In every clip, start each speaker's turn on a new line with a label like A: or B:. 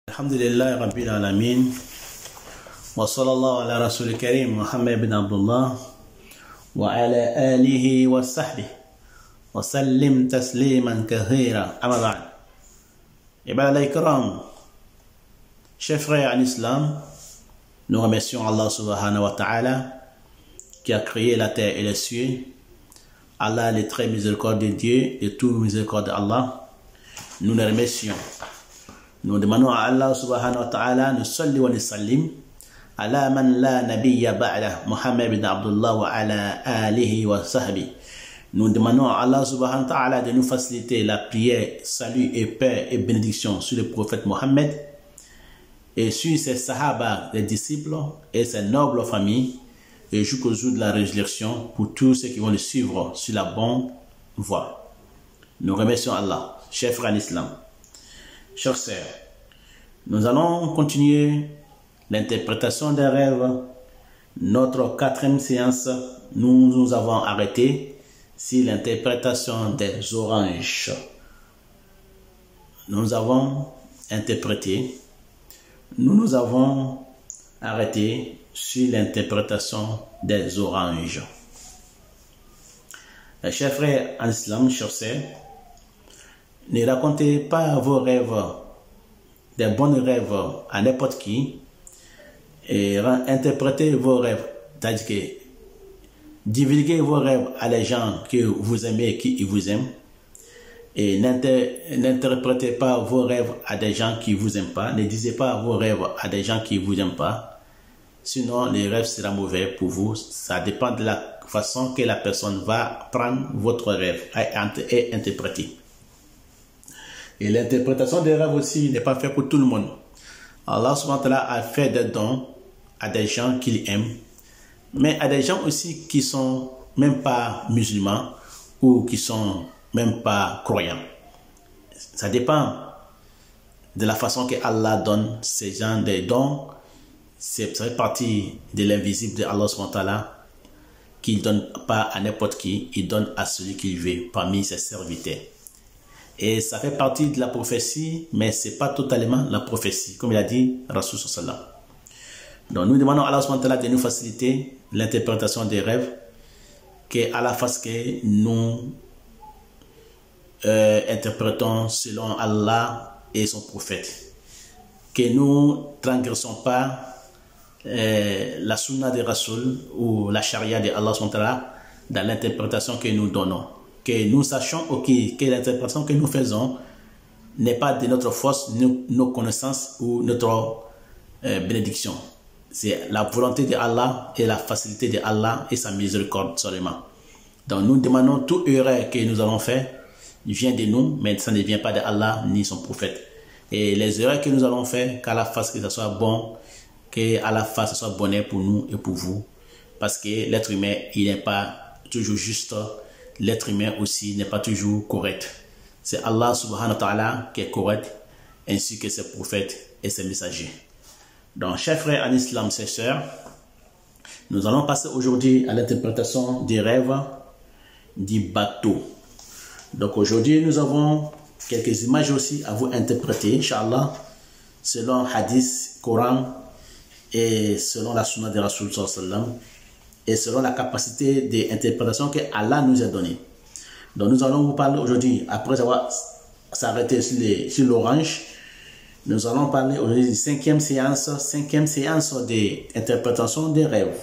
A: Alhamdulillah Rabbil Alamin wa sallallahu ala Rasul Karim Muhammad bin Abdullah wa ala alihi wa sahbihi wa sallim tasliman kathira amma ba'd. Ibad al-Ikram, chers frères en islam, nous remercions Allah subhanahu wa ta'ala qui a créé la terre et les cieux. Allah est très miséricordieux Dieu et tout miséricordieux Allah. Nous le remercions. Nous demandons à Allah subhanahu wa ta'ala de salli wa sallim ala man la nabiyya ba'da Muhammad bin Abdullah wa ala alihi wa sahbihi. Nous demandons à Allah subhanahu wa ta'ala de nous faciliter la prière, salut et paix et bénédiction sur le prophète Mohammed et sur ses sahaba, les disciples et ses nobles familles et jusqu'au jour de la résurrection pour tous ceux qui vont le suivre sur la bonne voie. Nous remercions Allah, chers frères en islam. Chers sœurs, nous allons continuer l'interprétation des rêves. Notre quatrième séance, nous avons arrêté sur l'interprétation des oranges. Nous avons interprété, nous avons arrêté sur l'interprétation des oranges. Chers frères en islam, chers sœurs, ne racontez pas vos rêves, des bons rêves à n'importe qui et interprétez vos rêves, c'est-à-dire que divulguez vos rêves à les gens que vous aimez et qui vous aiment et n'interprétez pas vos rêves à des gens qui vous aiment pas, ne disez pas vos rêves à des gens qui vous aiment pas, sinon les rêves seront mauvais pour vous. Ça dépend de la façon que la personne va prendre votre rêve et interpréter. Et l'interprétation des rêves aussi n'est pas faite pour tout le monde. Allah subhanahu wa ta'ala a fait des dons à des gens qu'il aime, mais à des gens aussi qui sont même pas musulmans ou qui sont même pas croyants. Ça dépend de la façon que Allah donne ces gens des dons. Ça fait partie de l'invisible de Allah subhanahu wa ta'ala qu'il ne donne pas à n'importe qui, il donne à celui qu'il veut parmi ses serviteurs. Et ça fait partie de la prophétie, mais ce n'est pas totalement la prophétie, comme il a dit Rasul sallallahu. Donc nous demandons à Allah subhanahu wa ta'ala de nous faciliter l'interprétation des rêves, qu'à la face que nous interprétons selon Allah et son prophète. Que nous ne transgressons pas la sunna de Rasul ou la charia de Allah subhanahu wa ta'ala dans l'interprétation que nous donnons. Que nous sachions que l'interprétation que nous faisons n'est pas de notre force, nos connaissances ou notre bénédiction. C'est la volonté de Allah et la facilité de Allah et sa miséricorde seulement. Donc nous demandons toute erreur que nous allons faire vient de nous, mais ça ne vient pas de Allah ni son prophète. Et les erreurs que nous allons faire, qu'à la face que ça soit bon, qu'à la face ce soit bonheur pour nous et pour vous. Parce que l'être humain, il n'est pas toujours juste. L'être humain aussi n'est pas toujours correct. C'est Allah subhanahu wa ta'ala qui est correct, ainsi que ses prophètes et ses messagers. Donc, chers frères en islam, chers sœurs, nous allons passer aujourd'hui à l'interprétation des rêves du bateau. Donc, aujourd'hui, nous avons quelques images aussi à vous interpréter, Inch'Allah, selon hadith, Coran et selon la sunna de Rasul sallallahu alayhi wa sallam, et selon la capacité d'interprétation que Allah nous a donnée. Donc nous allons vous parler aujourd'hui, après avoir s'arrêté sur l'orange, nous allons parler aujourd'hui de cinquième séance d'interprétation des rêves.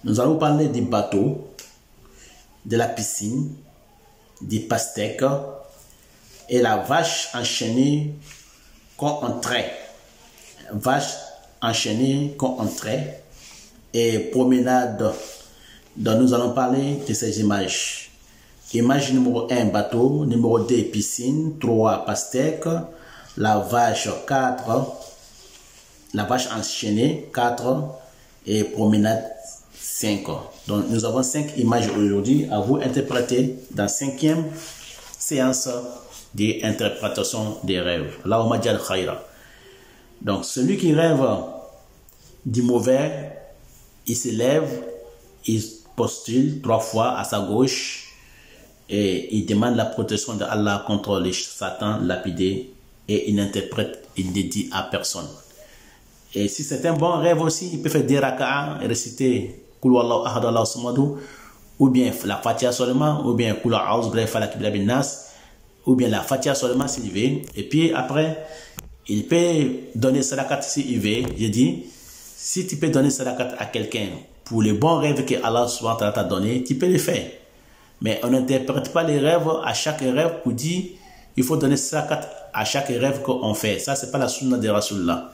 A: Nous allons parler du bateau, de la piscine, du pastèque et la vache enchaînée qu'on trait. Vache enchaînée qu'on trait. Et promenade. Donc nous allons parler de ces images. Image numéro 1, bateau. Numéro 2, piscine. 3, pastèque. La vache, 4. La vache enchaînée, 4. Et promenade, 5. Donc nous avons 5 images aujourd'hui à vous interpréter dans la 5e séance d'interprétation des rêves. Allahumma jal khaira. Donc celui qui rêve du mauvais, il se lève, il postule 3 fois à sa gauche et il demande la protection de Allah contre les Satan lapidé et il n'interprète il ne dit à personne. Et si c'est un bon rêve aussi, il peut faire des raka'a et réciter Kul Wallahu Ahad Allahu Samad, ou bien la Fatiha seulement, ou bien Kul A'udhu Billahi Falaq bin Nas, ou bien la Fatiha seulement s'il veut. Et puis après, il peut donner sadakat s'il veut. Je dis, si tu peux donner sadakat à quelqu'un pour les bons rêves que Allah subhanahu wa ta'ala t'a donné, tu peux le faire. Mais on n'interprète pas les rêves à chaque rêve pour dire il faut donner sadakat à chaque rêve qu'on fait. Ça, c'est pas la sunna de Rasulullah.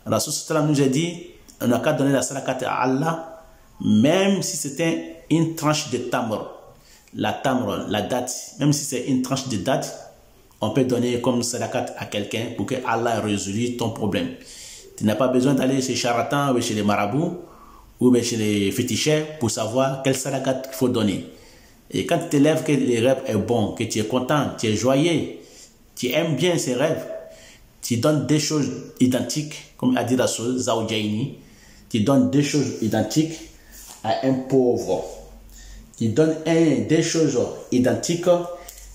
A: Rasul sallallahu nous a dit on n'a qu'à donner la sadakat à Allah, même si c'était une tranche de tamr. La tamr, la date, même si c'est une tranche de date, on peut donner comme sadakat à quelqu'un pour que Allah résolve ton problème. Tu n'as pas besoin d'aller chez les charlatans ou chez les marabouts ou chez les féticheurs pour savoir quel sadakat il faut donner. Et quand tu te lèves, que le rêve est bon, que tu es content, tu es joyeux, tu aimes bien ces rêves, tu donnes des choses identiques, comme a dit Rasul Zawjaini, tu donnes des choses identiques à un pauvre. Tu donnes des choses identiques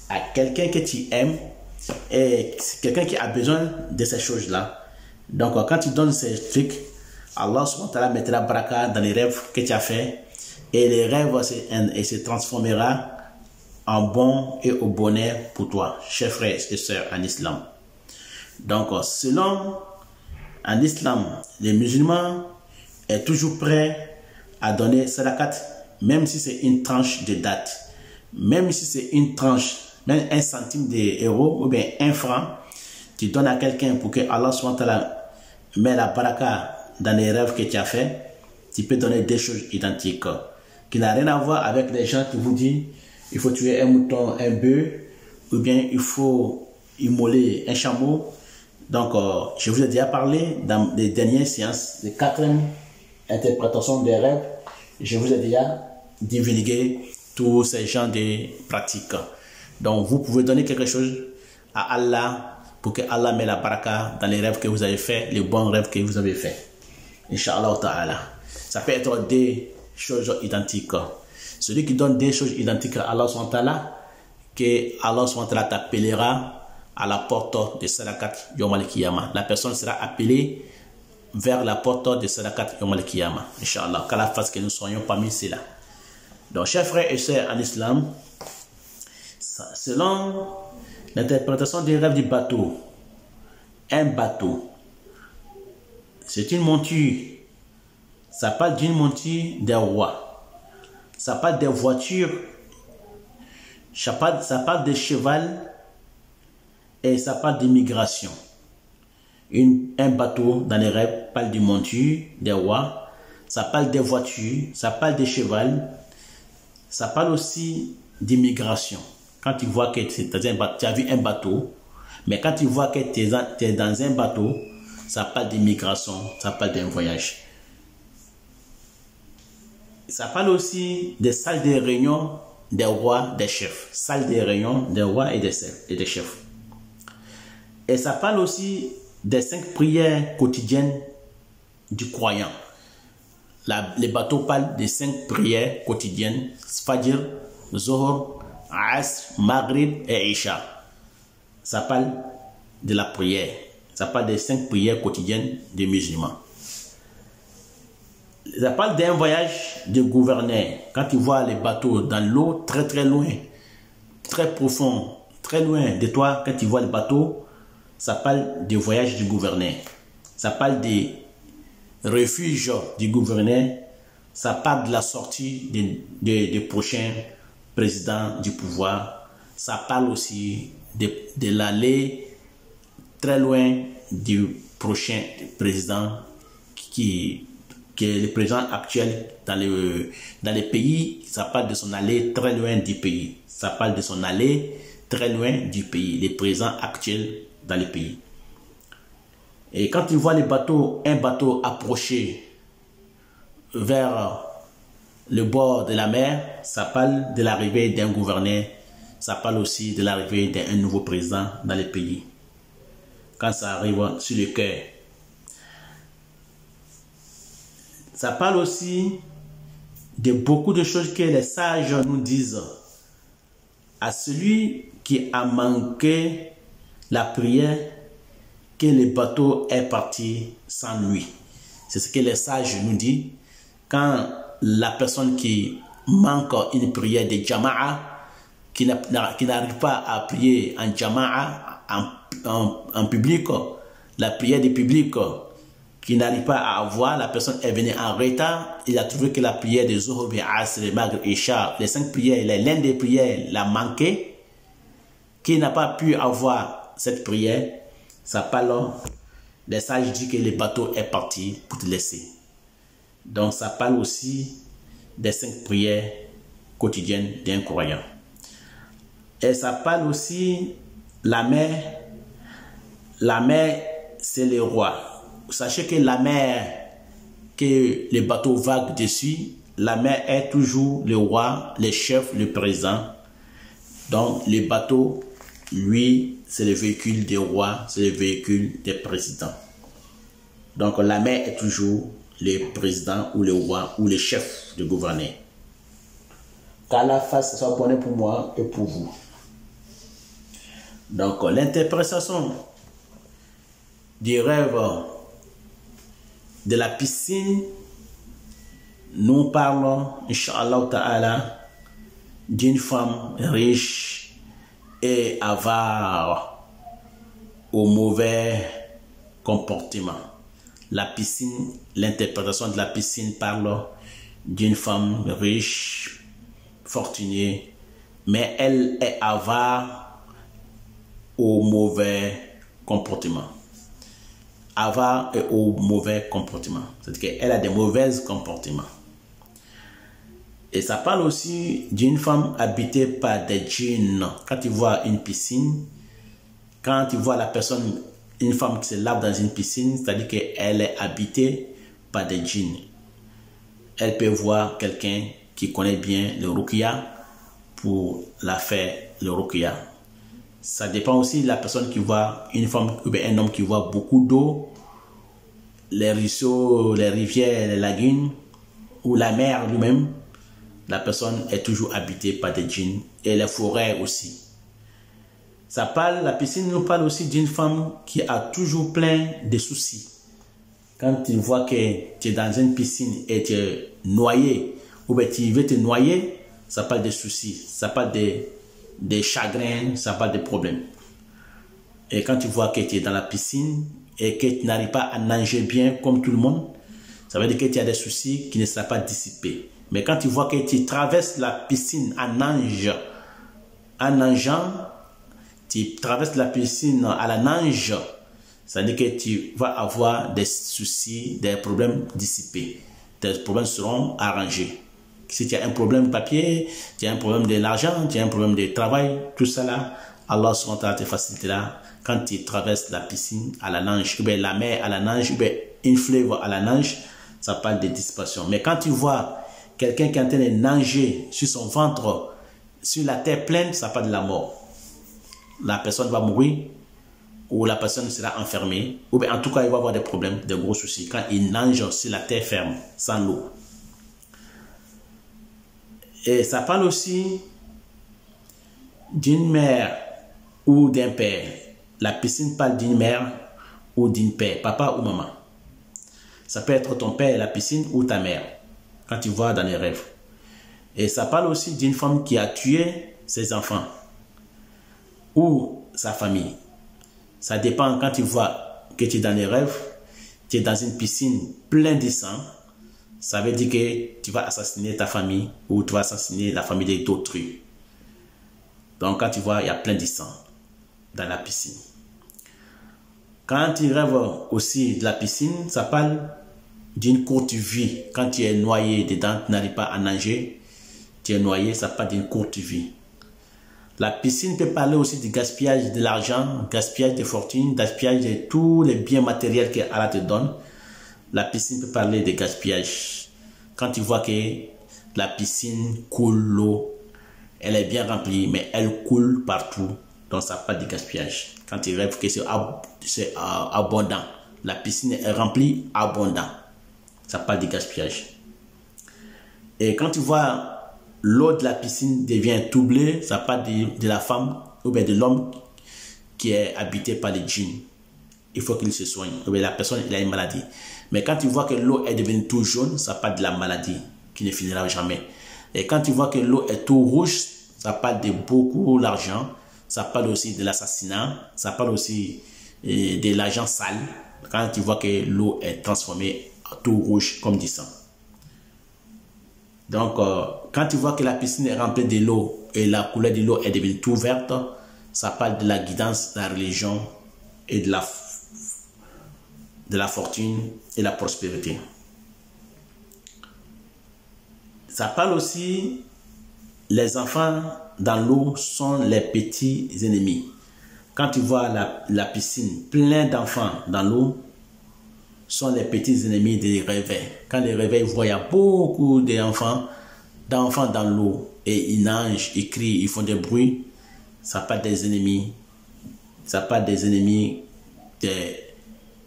A: à quelqu'un que tu aimes et quelqu'un qui a besoin de ces choses-là. Donc, quand tu donnes ces trucs, Allah subhanahu wa ta'ala mettra baraka dans les rêves que tu as fait et les rêves se transformera en bon et au bonheur pour toi, chers frères et sœurs en islam. Donc, selon en islam, les musulmans sont toujours prêts à donner sadakat, même si c'est une tranche de date, même si c'est une tranche, même 1 centime d'euro ou bien 1 franc, tu donnes à quelqu'un pour que Allah subhanahu wa ta'ala met la baraka dans les rêves que tu as fait, tu peux donner des choses identiques qui n'ont rien à voir avec les gens qui vous disent il faut tuer un mouton, un bœuf, ou bien il faut immoler un chameau. Donc, je vous ai déjà parlé dans les dernières séances, les 4e interprétations des rêves, je vous ai déjà divulgué tous ces genres de pratiques. Donc, vous pouvez donner quelque chose à Allah pour que Allah mette la baraka dans les rêves que vous avez faits, les bons rêves que vous avez faits. Inch'Allah ta'ala. Ça peut être des choses identiques. Celui qui donne des choses identiques à Allah subhanahu wa ta'ala, que Allah subhanahu wa ta'ala t'appellera à la porte de Sadakat Yom al-Qiyamah. La personne sera appelée vers la porte de Sadakat Yom al-Qiyamah. Inch'Allah. Qu'Allah fasse que nous soyons parmi ceux-là. Donc, chers frères et sœurs en islam, selon l'interprétation des rêves du bateau, un bateau, c'est une monture. Ça parle d'une monture des rois. Ça parle des voitures. Ça parle des chevals. Et ça parle d'immigration. Un bateau dans les rêves parle d'une monture des rois. Ça parle des voitures. Ça parle des chevals. Ça parle aussi d'immigration. Quand tu vois que tu as vu un bateau, mais quand tu vois que tu es dans un bateau, ça parle d'immigration, ça parle d'un voyage. Ça parle aussi des salles de réunion des rois, des chefs. Salles de réunion des rois et des chefs. Et ça parle aussi des 5 prières quotidiennes du croyant. Les bateaux parlent des 5 prières quotidiennes, Fajr, Zohor, Asr, Maghrib et Isha. Ça parle de la prière. Ça parle des 5 prières quotidiennes des musulmans. Ça parle d'un voyage de gouverneur. Quand tu vois les bateaux dans l'eau, très très loin, très profond, très loin de toi, quand tu vois le bateau, ça parle du voyage du gouverneur. Ça parle des refuges du gouverneur. Ça parle de la sortie des prochains présidents du pouvoir. Ça parle aussi de l'aller très loin du prochain président qui est le président actuel dans les pays. Ça parle de son aller très loin du pays. Ça parle de son aller très loin du pays, les présidents actuels dans les pays. Et quand tu vois un bateau approcher vers le bord de la mer, ça parle de l'arrivée d'un gouverneur. Ça parle aussi de l'arrivée d'un nouveau président dans les pays. Quand ça arrive sur le cœur. Ça parle aussi de beaucoup de choses que les sages nous disent. À celui qui a manqué la prière que le bateau est parti sans lui. C'est ce que les sages nous disent. Quand la personne qui manque une prière de jama'a, qui n'arrive pas à prier en jama'a, en public, la prière du public, qui n'arrive pas à avoir, la personne est venue en retard, il a trouvé que la prière de Zuhur, Asr, Maghrib, Isha, les 5 prières, l'une des prières l'a manqué, qui n'a pas pu avoir cette prière, ça parle, les sages disent que le bateau est parti pour te laisser. Donc ça parle aussi des 5 prières quotidiennes d'un croyant. Et ça parle aussi la mer. La mer, c'est le roi. Sachez que la mer, que les bateaux vaguent dessus, la mer est toujours le roi, le chef, le président. Donc le bateau, lui, c'est le véhicule des rois, c'est le véhicule des présidents. Donc la mer est toujours le président ou le roi ou le chef de gouverner. Qu'Allah fasse soit bonne pour moi et pour vous. Donc l'interprétation du rêve de la piscine, nous parlons, Inch'Allah Ta'ala, d'une femme riche et avare au mauvais comportement. La piscine, l'interprétation de la piscine parle d'une femme riche, fortunée, mais elle est avare au mauvais comportement. Avare et au mauvais comportement. C'est-à-dire qu'elle a des mauvais comportements. Et ça parle aussi d'une femme habitée par des djinns. Quand tu vois une piscine, quand tu vois la personne, une femme qui se lave dans une piscine, c'est-à-dire qu'elle est habitée par des djinns. Elle peut voir quelqu'un qui connaît bien le ruqya pour la faire le ruqya. Ça dépend aussi de la personne qui voit, une femme ou un homme qui voit beaucoup d'eau, les ruisseaux, les rivières, les lagunes, ou la mer lui-même. La personne est toujours habitée par des djinns et les forêts aussi. Ça parle, la piscine nous parle aussi d'une femme qui a toujours plein de soucis. Quand tu vois que tu es dans une piscine et tu es noyé, ou bien tu veux te noyer, ça parle de soucis, ça parle des chagrins, ça parle des problèmes. Et quand tu vois que tu es dans la piscine et que tu n'arrives pas à nager bien comme tout le monde, ça veut dire que tu as des soucis qui ne seront pas dissipés. Mais quand tu vois que tu traverses la piscine en nageant, tu traverses la piscine à la nage, ça veut dire que tu vas avoir des soucis, des problèmes dissipés. Tes problèmes seront arrangés. Si tu as un problème de papier, tu as un problème de l'argent, tu as un problème de travail, tout ça là, Allah te facilitera quand tu traverses la piscine à la nage, ou bien la mer à la nage, ou bien une fleuve à la nage, ça parle de dissipation. Mais quand tu vois quelqu'un qui est en train de nager sur son ventre, sur la terre pleine, ça parle de la mort. La personne va mourir, ou la personne sera enfermée, ou bien en tout cas il va avoir des problèmes, des gros soucis quand il nage sur la terre ferme, sans l'eau. Et ça parle aussi d'une mère ou d'un père. La piscine parle d'une mère ou d'une père, papa ou maman. Ça peut être ton père, la piscine, ou ta mère, quand tu vois dans les rêves. Et ça parle aussi d'une femme qui a tué ses enfants ou sa famille. Ça dépend quand tu vois que tu es dans les rêves, tu es dans une piscine pleine de sang, ça veut dire que tu vas assassiner ta famille ou tu vas assassiner la famille d'autrui. Donc quand tu vois, il y a plein de sang dans la piscine. Quand tu rêves aussi de la piscine, ça parle d'une courte vie. Quand tu es noyé dedans, tu n'arrives pas à nager, tu es noyé, ça parle d'une courte vie. La piscine peut parler aussi du gaspillage de l'argent, gaspillage de fortune, gaspillage de tous les biens matériels que Allah te donne. La piscine peut parler de gaspillage. Quand tu vois que la piscine coule l'eau, elle est bien remplie, mais elle coule partout, donc ça parle de gaspillage. Quand tu rêves que c'est abondant, la piscine est remplie, abondant, ça parle de gaspillage. Et quand tu vois l'eau de la piscine devient troublée, ça parle de la femme ou bien de l'homme qui est habité par les djinns. il faut qu'il se soigne. La personne, il a une maladie. Mais quand tu vois que l'eau est devenue tout jaune, ça parle de la maladie qui ne finira jamais. Et quand tu vois que l'eau est tout rouge, ça parle de beaucoup d'argent. Ça parle aussi de l'assassinat. Ça parle aussi de l'argent sale. Quand tu vois que l'eau est transformée en tout rouge comme du sang. Donc, quand tu vois que la piscine est remplie de l'eau et la couleur de l'eau est devenue tout verte, ça parle de la guidance, de la religion et de la fortune et la prospérité. Ça parle aussi, les enfants dans l'eau sont les petits ennemis. Quand tu vois la piscine pleine d'enfants dans l'eau, sont les petits ennemis des réveils. Quand les réveils voient, il y a beaucoup d'enfants dans l'eau et ils nagent, ils crient, ils font des bruits. Ça parle des ennemis. Ça parle des ennemis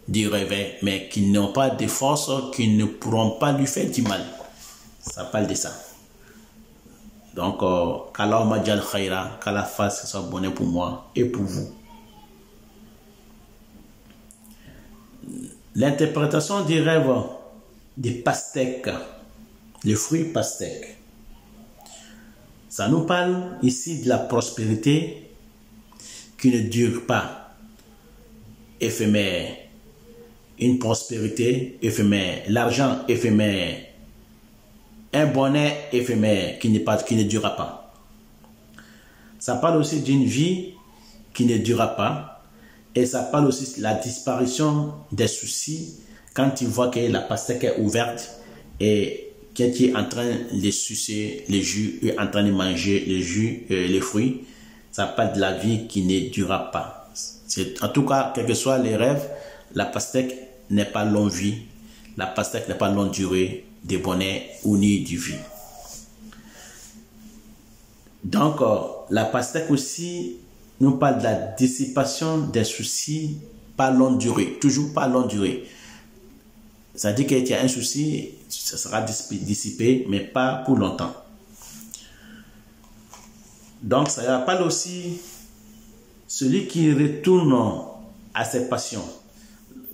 A: du réveil, mais qui n'ont pas de force, qui ne pourront pas lui faire du mal. Ça parle de ça. Donc, qu'Allah m'adjal khaira, qu'Allah fasse que ce soit bonheur pour moi et pour vous. L'interprétation du rêve des pastèques, les fruits pastèques. Ça nous parle ici de la prospérité qui ne dure pas, éphémère. Une prospérité éphémère, l'argent éphémère, un bonheur éphémère qui ne durera pas. Ça parle aussi d'une vie qui ne durera pas. Et ça parle aussi de la disparition des soucis quand tu vois que la pastèque est ouverte et que tu es en train de sucer les jus et en train de manger les jus, les fruits. Ça parle de la vie qui ne durera pas. En tout cas, quels que soient les rêves, la pastèque n'est pas longue vie. La pastèque n'est pas longue durée de bonheur ou ni de vie. Donc, la pastèque aussi nous parle de la dissipation des soucis pas longue durée, toujours pas longue durée. Ça dit que tu as un souci, ça sera dissipé, mais pas pour longtemps. Donc, ça parle aussi celui qui retourne à ses passions.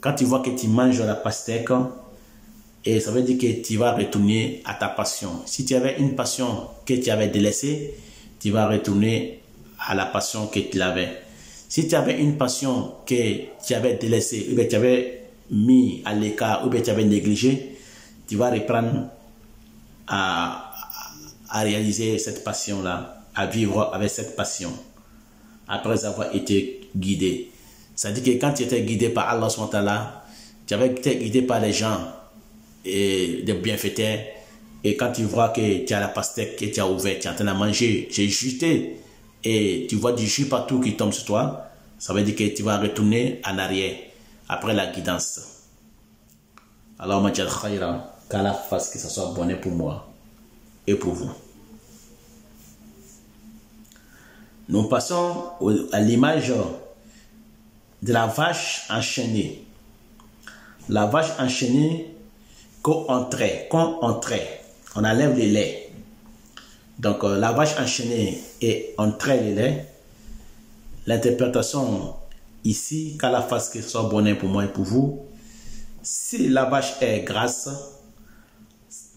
A: Quand tu vois que tu manges la pastèque, et ça veut dire que tu vas retourner à ta passion. Si tu avais une passion que tu avais délaissée, tu vas retourner à la passion que tu avais. Si tu avais une passion que tu avais délaissée, ou bien tu avais mis à l'écart, ou bien tu avais négligé, tu vas reprendre à réaliser cette passion-là, à vivre avec cette passion, après avoir été guidé. C'est-à-dire que quand tu étais guidé par Allah SWT, tu avais été guidé par les gens et des bienfaiteurs, et quand tu vois que tu as la pastèque que tu as ouverte, tu es en train de manger, j'ai jeté, et tu vois du jus partout qui tombe sur toi, ça veut dire que tu vas retourner en arrière après la guidance. Alors, Majal Khaira, qu'Allah fasse que ce soit bonheur pour moi et pour vous. Nous passons à l'image de la vache enchaînée. La vache enchaînée, quand on enlève les laits. Donc, la vache enchaînée et on traite les laits. L'interprétation ici, qu'Allah fasse que ce soit bonheur pour moi et pour vous. Si la vache est grasse,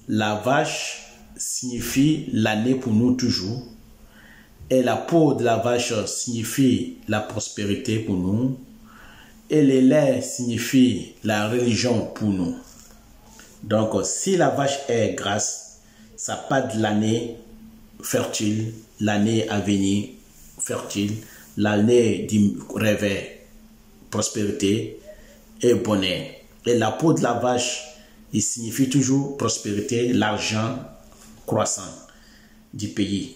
A: la vache signifie l'année pour nous toujours. Et la peau de la vache signifie la prospérité pour nous. Et les laits signifient la religion pour nous. Donc, si la vache est grasse, ça parle de l'année fertile, l'année à venir fertile, l'année du réveil, prospérité et bonheur. Et la peau de la vache, il signifie toujours prospérité, l'argent croissant du pays.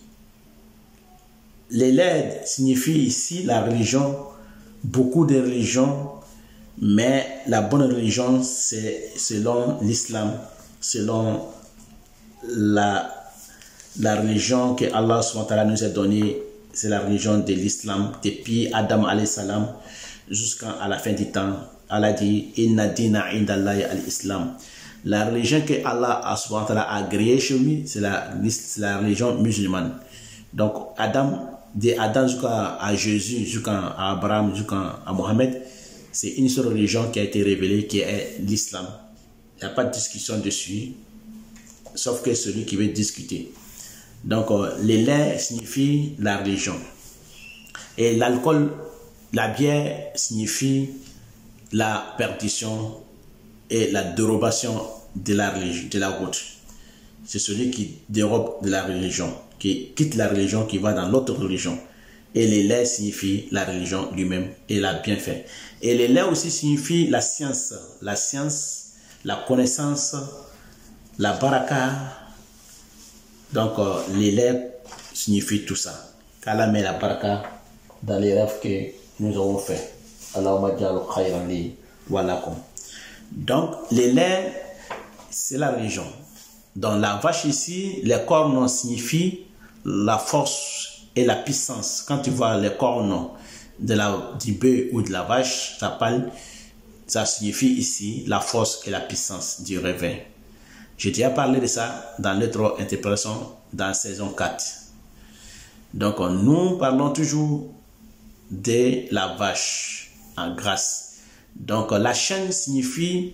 A: Les laits signifient ici la religion, beaucoup de religions, mais la bonne religion, c'est selon l'islam, selon la religion que Allah SWT nous a donnée, c'est la religion de l'islam, depuis Adam alayhi salam jusqu'à la fin du temps. Allah dit Inna dina indallahi al-Islam. La religion que Allah a agréée chez lui, c'est la religion musulmane. Donc, de Adam jusqu'à Jésus, jusqu'à Abraham, jusqu'à Mohammed, c'est une seule religion qui a été révélée, qui est l'islam. Il n'y a pas de discussion dessus, sauf que celui qui veut discuter. Donc, le lait signifie la religion. Et l'alcool, la bière signifie la perdition et la dérobation de la religion, de la route. C'est celui qui dérobe de la religion, qui quitte la religion, qui va dans l'autre religion. Et le lait signifie la religion lui-même et la bienfait. Et le lait aussi signifie la science, la connaissance, la baraka. Donc, le lait signifie tout ça. Qu'Allah met la baraka dans les rêves que nous avons fait. Allahumma ja'al khayran li wa lakum. Donc, le lait, c'est la religion. Dans la vache ici, les cornes signifient la force et la puissance. Quand tu vois les cornes du bœuf ou de la vache, ça signifie ici la force et la puissance du réveil. J'ai déjà parlé de ça dans notre interprétation dans saison 4. Donc, nous parlons toujours de la vache en grâce. Donc, la chaîne signifie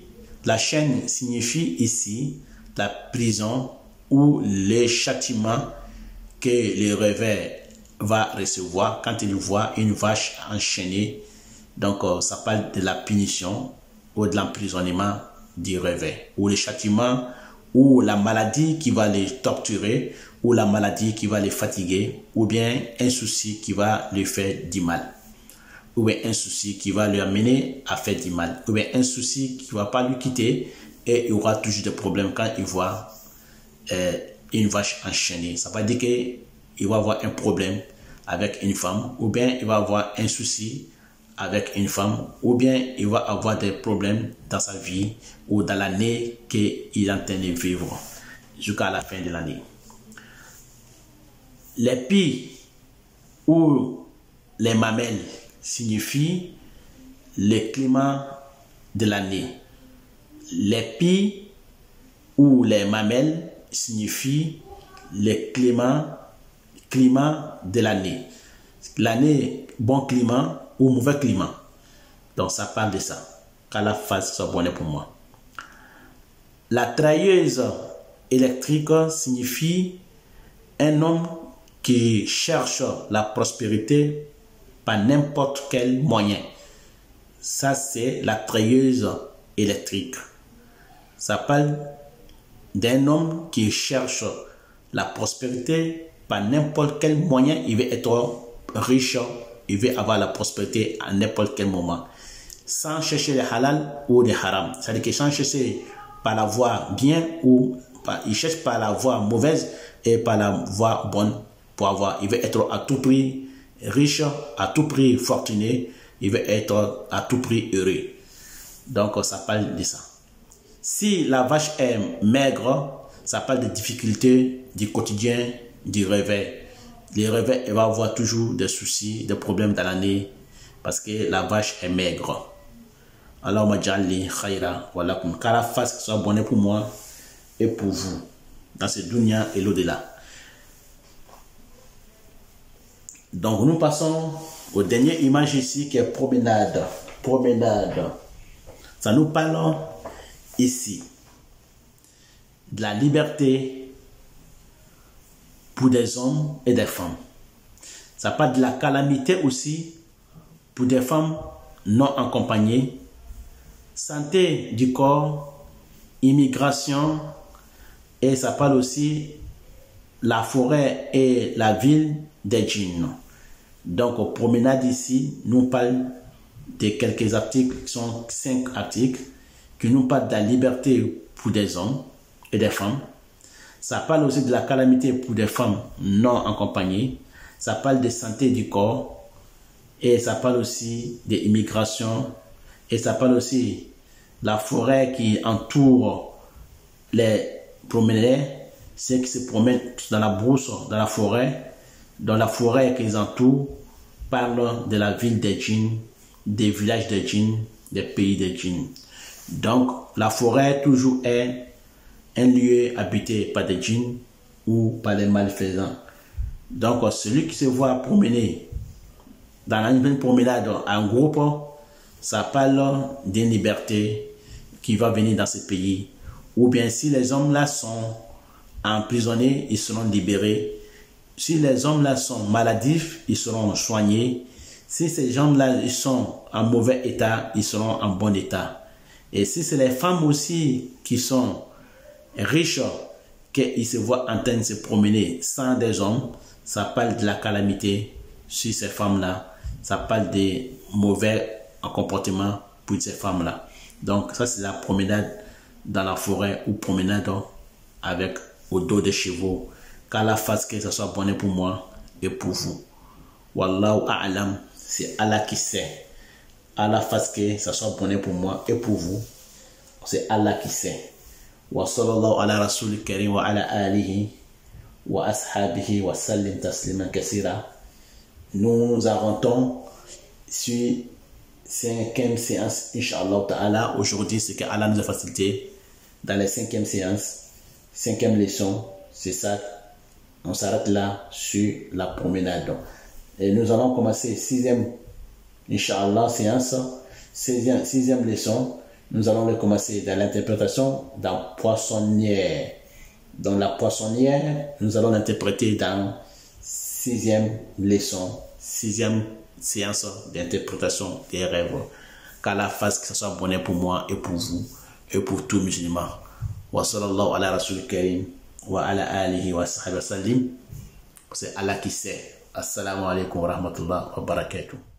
A: ici la prison ou le châtiment que le réveil va recevoir quand il voit une vache enchaînée. Donc, ça parle de la punition ou de l'emprisonnement du réveil, ou le châtiment, ou la maladie qui va les torturer, ou la maladie qui va les fatiguer, ou bien un souci qui va lui faire du mal, ou bien un souci qui va lui amener à faire du mal, ou bien un souci qui ne va pas lui quitter et il y aura toujours des problèmes quand il voit une vache enchaînée. Ça veut dire qu'il va avoir un problème avec une femme, ou bien il va avoir un souci avec une femme, ou bien il va avoir des problèmes dans sa vie ou dans l'année qu'il est en train de vivre jusqu'à la fin de l'année. Les pieds ou les mamelles signifient le climat de l'année. Les pieds ou les mamelles signifient le climat de l'année. L'année, bon climat ou mauvais climat. Donc ça parle de ça. Qu'Allah fasse soit bonne pour moi. La trailleuse électrique signifie un homme qui cherche la prospérité par n'importe quel moyen. Ça, c'est la trailleuse électrique. Ça parle d'un homme qui cherche la prospérité par n'importe quel moyen. Il veut être riche, il veut avoir la prospérité à n'importe quel moment, sans chercher le halal ou le haram. C'est-à-dire que sans chercher par la voie bien ou il cherche par la voie mauvaise et par la voie bonne pour avoir. Il veut être à tout prix riche, à tout prix fortuné, il veut être à tout prix heureux. Donc ça parle de ça. Si la vache est maigre, ça parle des difficultés du quotidien, du réveil. Le réveil, elle va avoir toujours des soucis, des problèmes dans l'année parce que la vache est maigre. Allahumma ja'alni khayra wa lakum. Qu'Allah fasse que ce soit bon pour moi et pour vous dans ce dunya et l'au-delà. Donc nous passons aux dernières images ici qui est promenade. Promenade. Ça nous parle ici de la liberté pour des hommes et des femmes. Ça parle de la calamité aussi pour des femmes non accompagnées, santé du corps, immigration, et ça parle aussi la forêt et la ville des djinns. Donc, promenade ici, nous parle de quelques articles qui sont 5 articles qui nous parlent de la liberté pour des hommes et des femmes. Ça parle aussi de la calamité pour des femmes non accompagnées. Ça parle de santé du corps. Et ça parle aussi de l'immigration. Et ça parle aussi de la forêt qui entoure les promeneurs. Ceux qui se promènent dans la brousse, dans la forêt. Dans la forêt qui les entoure, parle de la ville des djinns, des villages des djinns, des pays des djinns. Donc, la forêt toujours est un lieu habité par des djinns ou par des malfaisants. Donc, celui qui se voit promener dans une promenade en groupe, ça parle d'une liberté qui va venir dans ce pays. Ou bien si les hommes-là sont emprisonnés, ils seront libérés. Si les hommes-là sont maladifs, ils seront soignés. Si ces gens-là ils sont en mauvais état, ils seront en bon état. Et si c'est les femmes aussi qui sont riches, qu'ils se voient en train de se promener sans des hommes, ça parle de la calamité sur ces femmes-là. Ça parle des mauvais comportements pour ces femmes-là. Donc ça c'est la promenade dans la forêt ou promenade avec au dos des chevaux. Qu'Allah fasse que ça soit bon pour moi et pour vous. Wallahu a'lam, c'est Allah qui sait. Allah fasse que ça soit bon pour moi et pour vous. C'est Allah qui sait. Wa sallallahu ala rasul karim wa ala alihi wa ashabihi wa sallim tasliman kassira. Nous arrêtons sur 5e séance, Inch'Allah Ta'ala. Aujourd'hui, c'est que Allah nous a facilité dans les 5e séance, 5e leçon. C'est ça. On s'arrête là sur la promenade. Et nous allons commencer 6e, Inch'Allah, séance, 6e leçon. Nous allons le commencer dans l'interprétation dans poissonnière. Dans la poissonnière, nous allons l'interpréter dans 6e leçon, 6e séance d'interprétation des rêves. Qu'Allah fasse que ce soit bon pour moi et pour vous et pour tous musulmans. Wa sallallahu ala rasul karim wa ala alihi wa sahbihi wa sallim. C'est Allah qui sait. Assalamu alaikum wa rahmatullahi wa barakatuh.